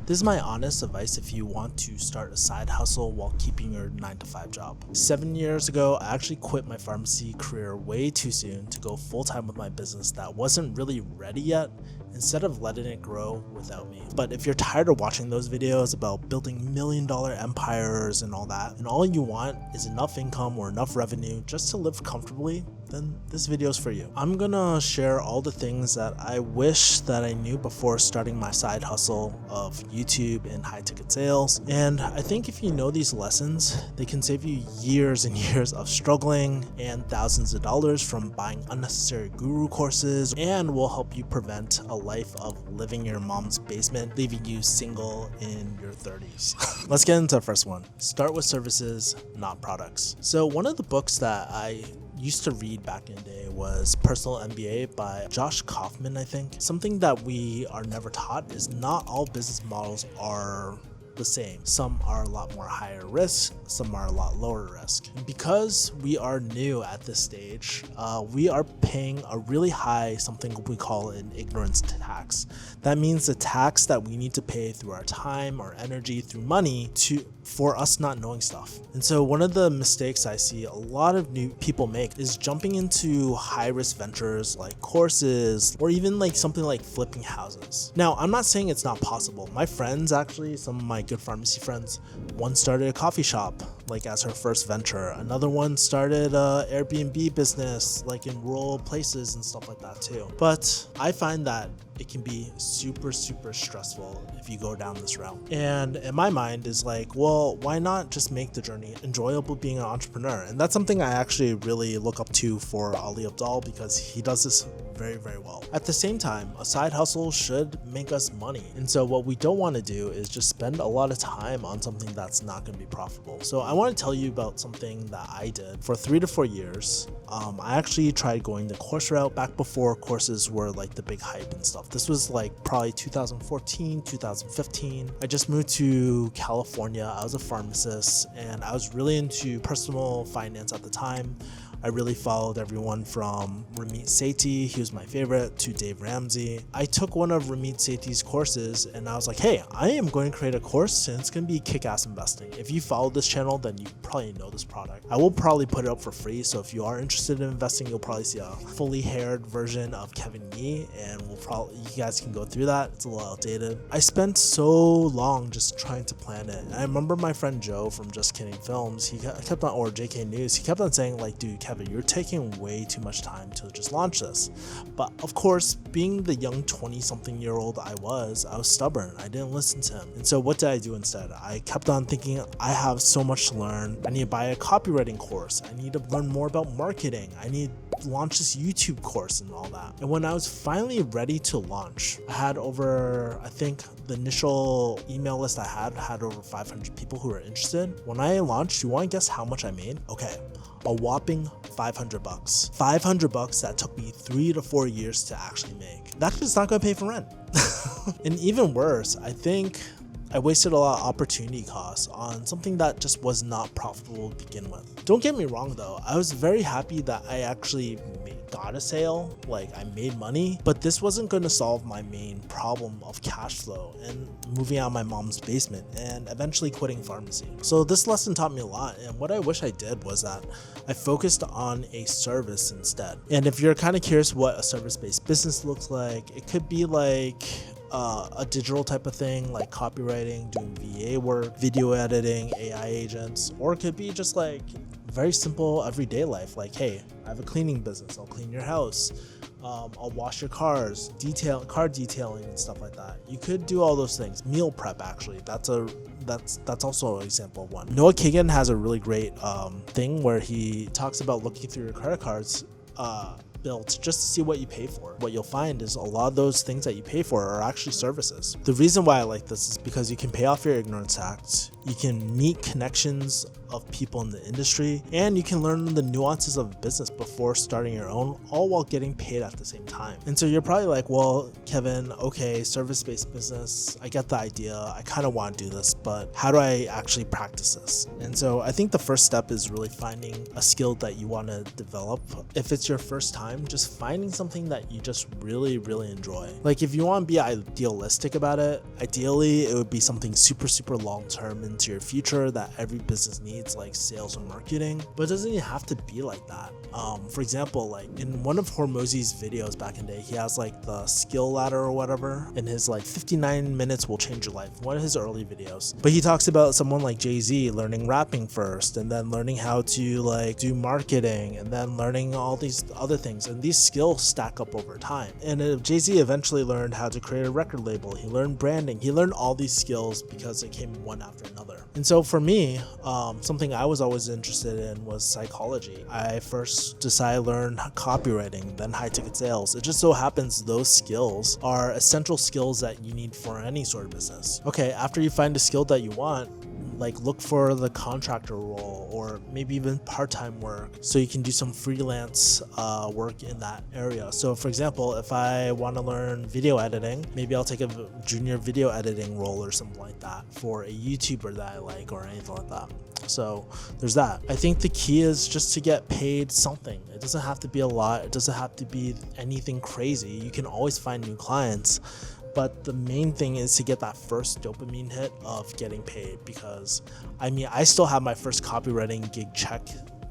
This is my honest advice if you want to start a side hustle while keeping your 9 to 5 job. 7 years ago, I actually quit my pharmacy career way too soon to go full-time with my business that wasn't really ready yet, instead of letting it grow without me. But if you're tired of watching those videos about building million-dollar empires and all that, and all you want is enough income or enough revenue just to live comfortably, then this video is for you. I'm gonna share all the things that I wish that I knew before starting my side hustle of YouTube and high ticket sales. And I think if you know these lessons, they can save you years and years of struggling and thousands of dollars from buying unnecessary guru courses, and will help you prevent a life of living in your mom's basement, leaving you single in your 30s. Let's get into the first one. Start with services, not products. So one of the books that I used to read back in the day was Personal MBA by Josh Kaufman, I think. Something that we are never taught is not all business models are the same. Some are a lot more higher risk, some are a lot lower risk. And because we are new at this stage, we are paying a really high, something we call an ignorance tax. That means the tax that we need to pay through our time, our energy, through money for us not knowing stuff. And so one of the mistakes I see a lot of new people make is jumping into high risk ventures like courses, or even like something like flipping houses. Now, I'm not saying it's not possible. My friends, actually, some of my good pharmacy friends, one started a coffee shop like as her first venture. Another one started a Airbnb business like in rural places and stuff like that too. But I find that it can be super stressful if you go down this route. And in my mind is like, well, why not just make the journey enjoyable being an entrepreneur? And that's something I actually really look up to for Ali Abdaal, because he does this very well. At the same time, a side hustle should make us money. And so what we don't want to do is just spend a lot of time on something that's not going to be profitable. So I want to tell you about something that I did for 3 to 4 years. I actually tried going the course route back before courses were like the big hype and stuff. This was like probably 2014, 2015. I just moved to California. I was a pharmacist and I was really into personal finance at the time. I really followed everyone from Ramit Sethi, he was my favorite, to Dave Ramsey. I took one of Ramit Sethi's courses and I was like, hey, I am going to create a course and it's going to be kick-ass investing. If you follow this channel, then you probably know this product. I will probably put it up for free, so if you are interested in investing, you'll probably see a fully haired version of Kevin Yee, and you guys can go through that. It's a little outdated. I spent so long just trying to plan it. And I remember my friend Joe from Just Kidding Films, he kept on, or JK News, he kept on saying like, dude, Kevin, you're taking way too much time to just launch this. But of course, being the young 20-something-year-old I was stubborn. I didn't listen to him. And so what did I do instead? I kept on thinking, I have so much to learn. I need to buy a copywriting course. I need to learn more about marketing. I need to launch this YouTube course and all that. And when I was finally ready to launch, I had over, I think the initial email list I had over 500 people who were interested. When I launched, you want to guess how much I made? Okay, a whopping $500. $500 that took me 3 to 4 years to actually make. That's just not gonna pay for rent. And even worse, I think I wasted a lot of opportunity costs on something that just was not profitable to begin with. Don't get me wrong though, I was very happy that I actually got a sale, like I made money, but this wasn't going to solve my main problem of cash flow and moving out of my mom's basement and eventually quitting pharmacy. So this lesson taught me a lot, and what I wish I did was that I focused on a service instead. And if you're kind of curious what a service-based business looks like, it could be like a digital type of thing like copywriting, doing VA work, video editing, AI agents, or it could be just like very simple everyday life, like, hey, I have a cleaning business, I'll clean your house, I'll wash your cars, car detailing and stuff like that. You could do all those things. Meal prep, actually, that's also an example of one. Noah Kagan has a really great thing where he talks about looking through your credit cards built just to see what you pay for. What you'll find is a lot of those things that you pay for are actually services. The reason why I like this is because you can pay off your ignorance tax, you can meet connections of people in the industry, and you can learn the nuances of business before starting your own, all while getting paid at the same time. And so you're probably like, well, Kevin, okay, service-based business, I get the idea, I kind of want to do this, but how do I actually practice this? And so I think the first step is really finding a skill that you want to develop. If it's your first time time, just finding something that you just really enjoy. Like if you want to be idealistic about it, ideally it would be something super long term into your future that every business needs, like sales or marketing, but it doesn't even have to be like that. For example, like in one of Hormozi's videos back in the day, he has like the skill ladder or whatever, and his like 59 minutes will change your life, one of his early videos. But he talks about someone like Jay-Z learning rapping first, and then learning how to like do marketing, and then learning all these other things, and these skills stack up over time. And Jay-Z eventually learned how to create a record label, he learned branding, he learned all these skills because it came one after another. And so for me, something I was always interested in was psychology. I first decided to learn copywriting, then high ticket sales. It just so happens those skills are essential skills that you need for any sort of business. Okay, after you find a skill that you want, like look for the contractor role or maybe even part-time work so you can do some freelance work in that area. So for example, if I want to learn video editing, maybe I'll take a junior video editing role or something like that for a YouTuber that I like or anything like that. So there's that. I think the key is just to get paid something. It doesn't have to be a lot, it doesn't have to be anything crazy. You can always find new clients. But the main thing is to get that first dopamine hit of getting paid, because I mean, I still have my first copywriting gig check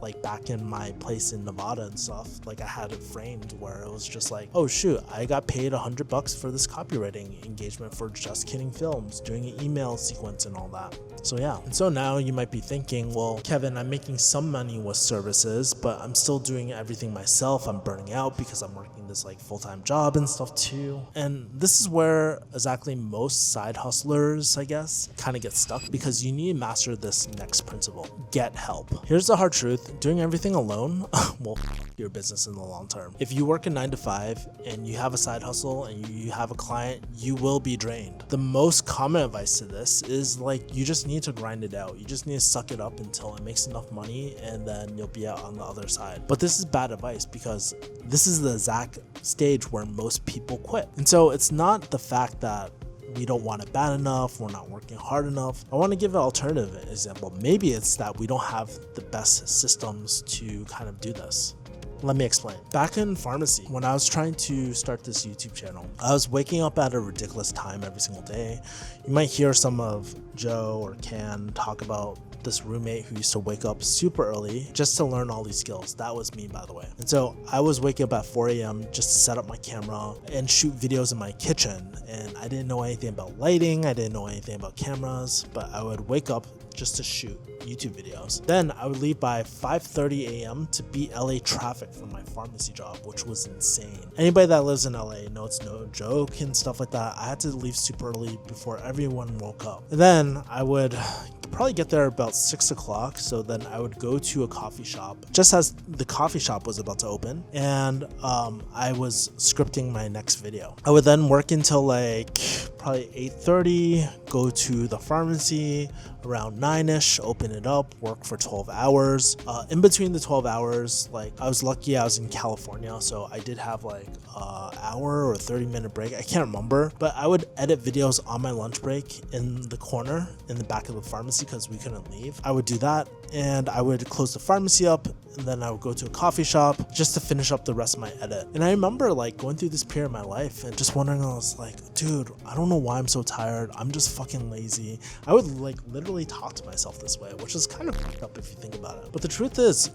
like back in my place in Nevada and stuff. Like I had it framed where it was just like, oh shoot, I got paid $100 for this copywriting engagement for Just Kidding Films, doing an email sequence and all that. So yeah. And so now you might be thinking, well, Kevin, I'm making some money with services, but I'm still doing everything myself. I'm burning out because I'm working this like full-time job and stuff too. And this is where exactly most side hustlers, I guess, kind of get stuck, because you need to master this next principle: get help. Here's the hard truth: doing everything alone will your business in the long term. If you work a 9 to 5 and you have a side hustle and you have a client, you will be drained. The most common advice to this is like, you just need to grind it out. You just need to suck it up until it makes enough money, and then you'll be out on the other side. But this is bad advice, because this is the exact stage where most people quit. And so it's not the fact that we don't want it bad enough, we're not working hard enough. I want to give an alternative example. Maybe it's that we don't have the best systems to kind of do this. Let me explain. Back in pharmacy, when I was trying to start this YouTube channel, I was waking up at a ridiculous time every single day. You might hear some of Joe or Can talk about this roommate who used to wake up super early just to learn all these skills. That was me, by the way. And so I was waking up at 4 a.m. just to set up my camera and shoot videos in my kitchen. And I didn't know anything about lighting, I didn't know anything about cameras, but I would wake up just to shoot YouTube videos. Then I would leave by 5:30 a.m. to beat LA traffic for my pharmacy job, which was insane. Anybody that lives in LA knows it's no joke and stuff like that. I had to leave super early before everyone woke up. And then I would probably get there about 6 o'clock. So then I would go to a coffee shop just as the coffee shop was about to open, and I was scripting my next video. I would then work until like probably 8:30, go to the pharmacy around 9ish, open it up, work for 12 hours. In between the 12 hours, like I was lucky I was in California, so I did have like an hour or 30-minute break. I can't remember, but I would edit videos on my lunch break in the corner in the back of the pharmacy because we couldn't leave. I would do that, and I would close the pharmacy up, and then I would go to a coffee shop just to finish up the rest of my edit. And I remember like going through this period of my life and just wondering, I was like, dude, I don't know why I'm so tired. I'm just fucking lazy. I would like literally talk to myself this way, which is kind of fucked up if you think about it. But the truth is,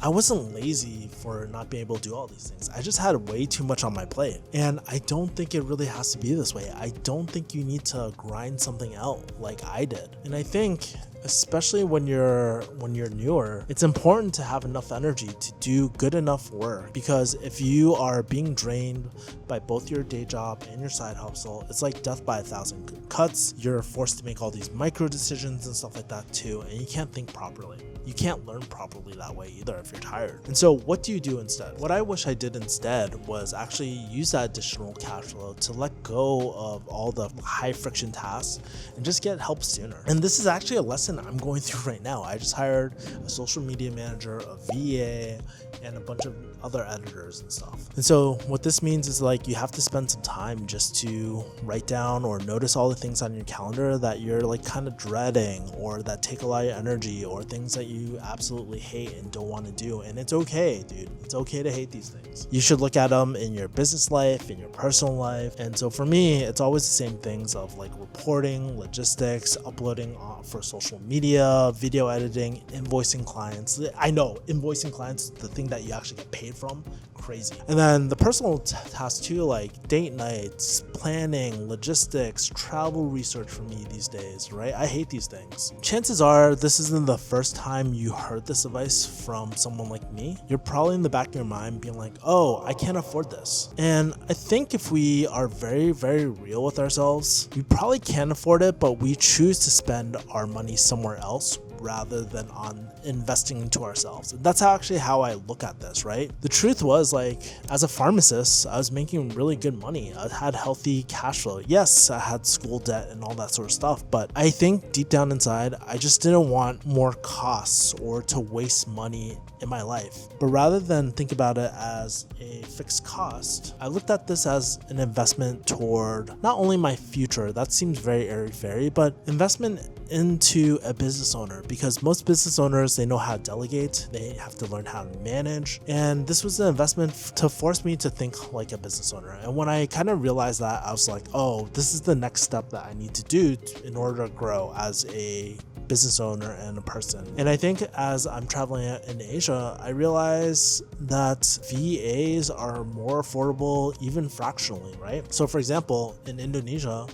I wasn't lazy for not being able to do all these things. I just had way too much on my plate. And I don't think it really has to be this way. I don't think you need to grind something out like I did. And I think especially when you're newer, it's important to have enough energy to do good enough work, because if you are being drained by both your day job and your side hustle, it's like death by 1,000 cuts. You're forced to make all these micro decisions and stuff like that too, and you can't think properly. You can't learn properly that way either if you're tired. And so what do you do instead? What I wish I did instead was actually use that additional cash flow to let go of all the high friction tasks and just get help sooner. And this is actually a lesson I'm going through right now. I just hired a social media manager, a VA, and a bunch of other editors and stuff. And so what this means is like you have to spend some time just to write down or notice all the things on your calendar that you're like kind of dreading or that take a lot of energy or things that you absolutely hate and don't want to do. And it's okay, dude. It's okay to hate these things. You should look at them in your business life, in your personal life. And so for me, it's always the same things of like reporting, logistics, uploading for social media, video editing, invoicing clients. I know invoicing clients, the thing that you actually get paid from, crazy. And then the personal tasks too, like date nights, planning, logistics, travel research for me these days, right? I hate these things. Chances are this isn't the first time you heard this advice from someone like me. You're probably in the back of your mind being like, oh, I can't afford this. And I think if we are very, very real with ourselves, we probably can afford it, but we choose to spend our money somewhere else rather than on investing into ourselves. And that's actually how I look at this, right? The truth was, like, as a pharmacist, I was making really good money. I had healthy cash flow. Yes, I had school debt and all that sort of stuff, but I think deep down inside, I just didn't want more costs or to waste money in my life. But rather than think about it as a fixed cost, I looked at this as an investment toward not only my future, that seems very airy-fairy, but investment into a business owner, because most business owners, they know how to delegate, they have to learn how to manage, and this was an investment to force me to think like a business owner. And when I kind of realized that, I was like, oh, this is the next step that I need to do in order to grow as a business owner and a person. And I think as I'm traveling in Asia, I realize that VAs are more affordable even fractionally, right? So for example, in Indonesia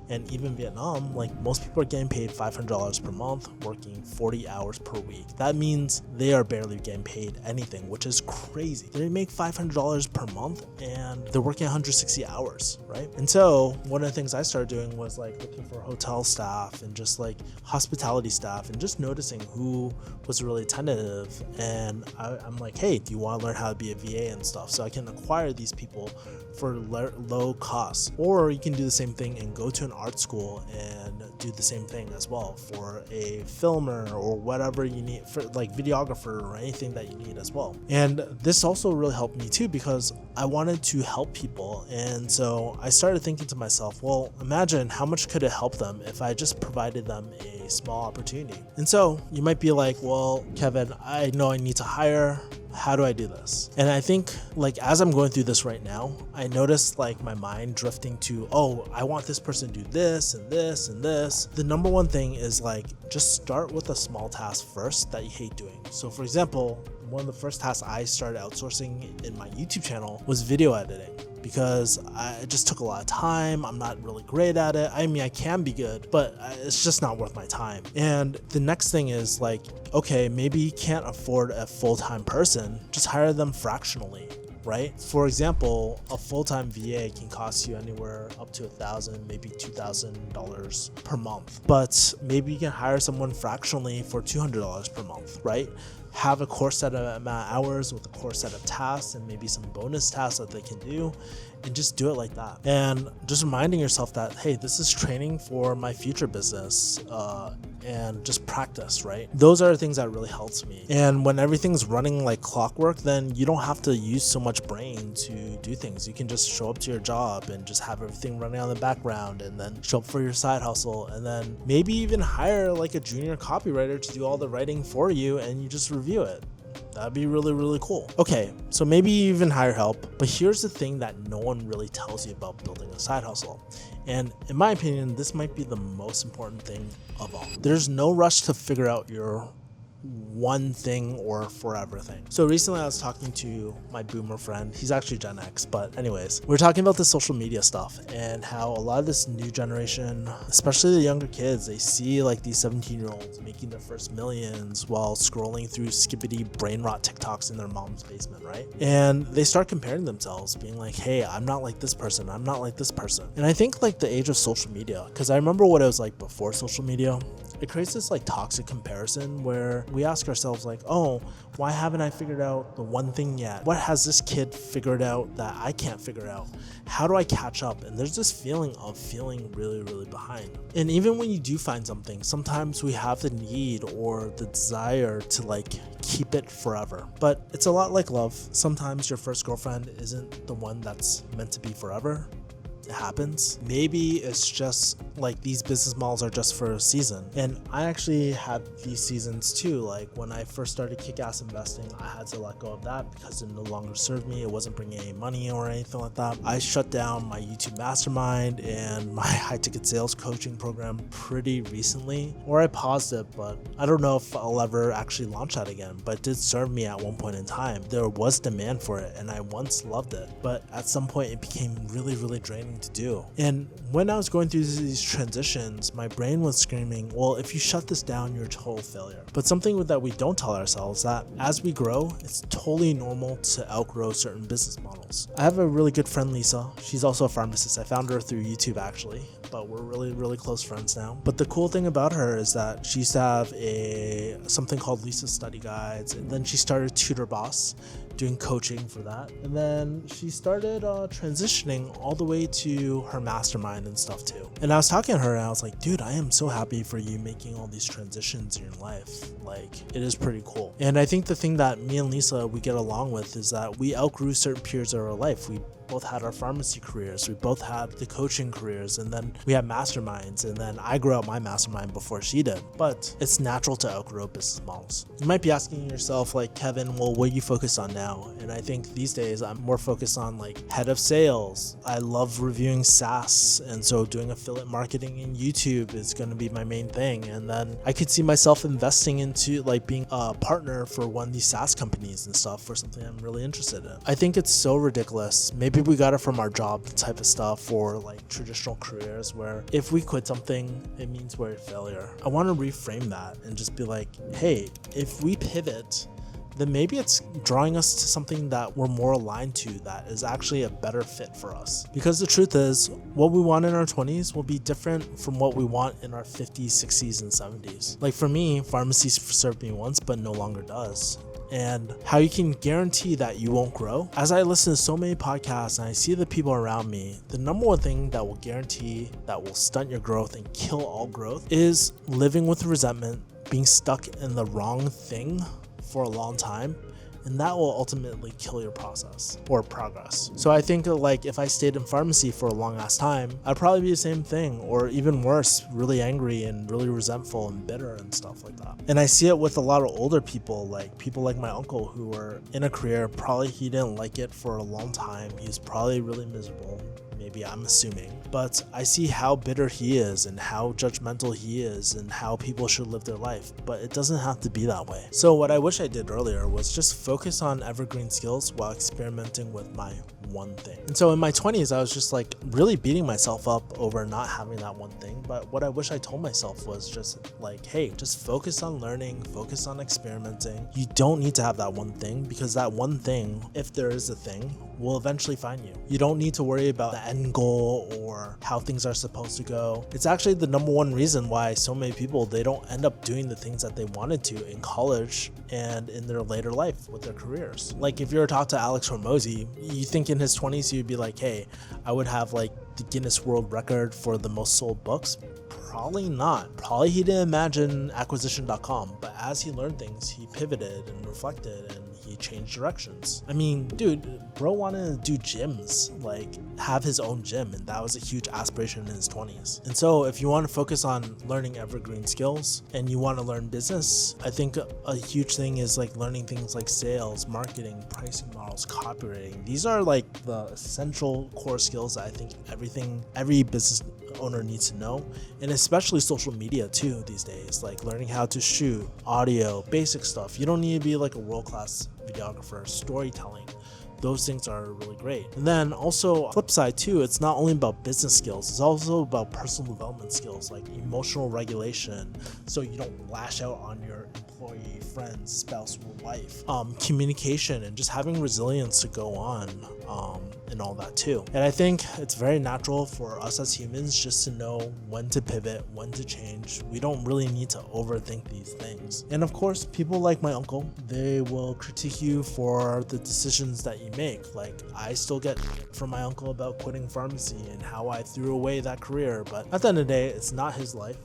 and even Vietnam, like most people are getting paid $500 per month, working 40 hours per week. That means they are barely getting paid anything, which is crazy. They make $500 per month and they're working 160 hours, right? And so one of the things I started doing was like looking for hotel staff and just like hospitality staff and just noticing who was really attentive. And I'm like, hey, do you want to learn how to be a VA and stuff? So I can acquire these people for low costs. Or you can do the same thing and go to an art school and do the same thing as well for a filmer or whatever you need, for like videographer or anything that you need as well. And this also really helped me too, because I wanted to help people. And so I started thinking to myself, well, imagine how much could it help them if I just provided them a small opportunity. And so you might be like, well, Kevin, I know I need to hire. How do I do this? And I think like as I'm going through this right now, I noticed like my mind drifting to, oh, I want this person to do this and this and this. The number one thing is like just start with a small task first that you hate doing. So for example, one of the first tasks I started outsourcing in my YouTube channel was video editing, because it just took a lot of time. I'm not really great at it. I mean, I can be good, but it's just not worth my time. And the next thing is like, okay, maybe you can't afford a full-time person, just hire them fractionally, right? For example, a full-time VA can cost you anywhere up to $1,000, maybe $2,000 per month, but maybe you can hire someone fractionally for $200 per month, right? Have a core set of amount of hours with a core set of tasks and maybe some bonus tasks that they can do, and just do it like that. And just reminding yourself that, hey, this is training for my future business, and just practice, right? Those are the things that really helps me. And when everything's running like clockwork, then you don't have to use so much brain to do things. You can just show up to your job and just have everything running on the background, and then show up for your side hustle, and then maybe even hire like a junior copywriter to do all the writing for you, and you just review it. That'd be really, really cool. Okay, so maybe even hire help, but here's the thing that no one really tells you about building a side hustle. And in my opinion, this might be the most important thing of all. There's no rush to figure out your one thing or forever thing. So recently I was talking to my boomer friend. He's actually Gen X, but anyways, we're talking about the social media stuff and how a lot of this new generation, especially the younger kids, they see like these 17-year-olds making their first millions while scrolling through skippity brain rot TikToks in their mom's basement, right? And they start comparing themselves, being like, hey, I'm not like this person, I'm not like this person. And I think like the age of social media, because I remember what it was like before social media. it creates this like toxic comparison where we ask ourselves like, oh, why haven't I figured out the one thing yet? What has this kid figured out that I can't figure out? How do I catch up? And there's this feeling of feeling really, really behind. And even when you do find something, sometimes we have the need or the desire to like keep it forever. But it's a lot like love. Sometimes your first girlfriend isn't the one that's meant to be forever. It happens. Maybe it's just like these business models are just for a season. And I actually had these seasons too. Like when I first started Kick-Ass Investing, I had to let go of that because it no longer served me. It wasn't bringing any money or anything like that. I shut down my YouTube mastermind and my high ticket sales coaching program pretty recently, or I paused it, but I don't know if I'll ever actually launch that again. But it did serve me at one point in time. There was demand for it and I once loved it, but at some point it became really, really draining to do. And when I was going through these transitions, my brain was screaming, well, if you shut this down, you're a total failure. But something that we don't tell ourselves that as we grow, it's totally normal to outgrow certain business models. I have a really good friend, Lisa. She's also a pharmacist. I found her through YouTube actually, but we're really, really close friends now. But the cool thing about her is that she used to have something called Lisa Study Guides, and then she started Tutor Boss, doing coaching for that. And then she started transitioning all the way to her mastermind and stuff too. And I was talking to her and I was like, dude, I am so happy for you making all these transitions in your life. Like, it is pretty cool. And I think the thing that me and Lisa, we get along with is that we outgrew certain periods of our life. We both had our pharmacy careers, we both had the coaching careers, and then we had masterminds, and then I grew out my mastermind before she did. But it's natural to outgrow business models. You might be asking yourself like, Kevin, well, what are you focused on now? And I think these days I'm more focused on like head of sales. I love reviewing SaaS, and so doing affiliate marketing in YouTube is going to be my main thing. And then I could see myself investing into like being a partner for one of these SaaS companies and stuff for something I'm really interested in. I think it's so ridiculous. Maybe we got it from our job type of stuff or like traditional careers where if we quit something, it means we're a failure. I want to reframe that and just be like, hey, if we pivot, then maybe it's drawing us to something that we're more aligned to that is actually a better fit for us. Because the truth is, what we want in our 20s will be different from what we want in our 50s, 60s, and 70s. Like for me, pharmacy served me once, but no longer does. And how you can guarantee that you won't grow. As I listen to so many podcasts and I see the people around me, the number one thing that will guarantee that will stunt your growth and kill all growth is living with resentment, being stuck in the wrong thing for a long time, and that will ultimately kill your process or progress. So I think like if I stayed in pharmacy for a long ass time, I'd probably be the same thing, or even worse, really angry and really resentful and bitter and stuff like that. And I see it with a lot of older people, like people like my uncle who were in a career, probably he didn't like it for a long time. He was probably really miserable. Maybe, I'm assuming, but I see how bitter he is and how judgmental he is and how people should live their life, but it doesn't have to be that way. So what I wish I did earlier was just focus on evergreen skills while experimenting with my one thing. And so in my 20s, I was just like really beating myself up over not having that one thing. But what I wish I told myself was just like, hey, just focus on learning, focus on experimenting. You don't need to have that one thing, because that one thing, if there is a thing, will eventually find you. You don't need to worry about the end goal or how things are supposed to go. It's actually the number one reason why so many people, they don't end up doing the things that they wanted to in college and in their later life with their careers. Like if you were to talk to Alex Hormozy, you think in his 20s you'd be like, hey, I would have like the Guinness World Record for the most sold books. Probably not. Probably he didn't imagine acquisition.com, but as he learned things, he pivoted and reflected and he changed directions. I mean, dude, bro wanted to do gyms, like have his own gym, and that was a huge aspiration in his 20s. And so if you want to focus on learning evergreen skills and you want to learn business, I think a huge thing is like learning things like sales, marketing, pricing models, copywriting. These are like the essential core skills that I think every business owner needs to know, and especially social media too these days, like learning how to shoot audio, basic stuff. You don't need to be like a world-class videographer. Storytelling, those things are really great. And then also flip side too, it's not only about business skills, it's also about personal development skills like emotional regulation, so you don't lash out on your employees employee, friends, spouse, or wife. Communication and just having resilience to go on, and all that too. And I think it's very natural for us as humans just to know when to pivot, when to change. We don't really need to overthink these things. And of course, people like my uncle, they will critique you for the decisions that you make. Like, I still get from my uncle about quitting pharmacy and how I threw away that career, but at the end of the day, it's not his life.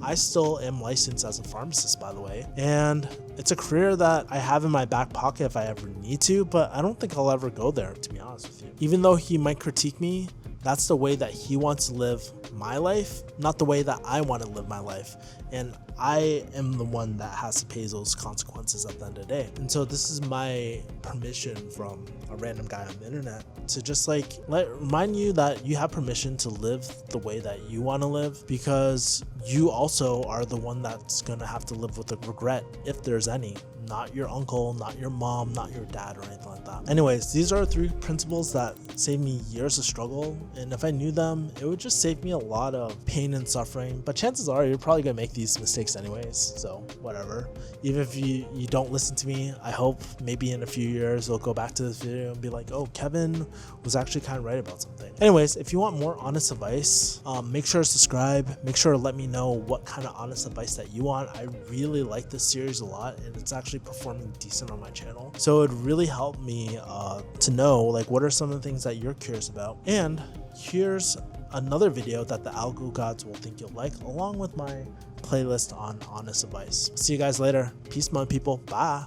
I still am licensed as a pharmacist, by the way, and it's a career that I have in my back pocket if I ever need to, but I don't think I'll ever go there, to be honest with you. Even though he might critique me, that's the way that he wants to live my life, not the way that I want to live my life. And I am the one that has to pay those consequences at the end of the day. And so this is my permission from a random guy on the internet to just like remind you that you have permission to live the way that you want to live, because you also are the one that's going to have to live with the regret, if there's any. Not your uncle, not your mom, not your dad, or anything like that. Anyways, these are 3 principles that saved me years of struggle, and if I knew them, it would just save me a lot of pain and suffering. But chances are you're probably gonna make these mistakes anyways, so whatever. Even if you don't listen to me, I hope maybe in a few years you'll go back to this video and be like, oh, Kevin was actually kind of right about something. Anyways, if you want more honest advice, make sure to subscribe. Make sure to let me know what kind of honest advice that you want. I really like this series a lot, and it's actually performing decent on my channel, so it would really help me to know like what are some of the things that you're curious about. And here's another video that the algo gods will think you'll like, along with my playlist on honest advice. See you guys later. Peace, my people. Bye.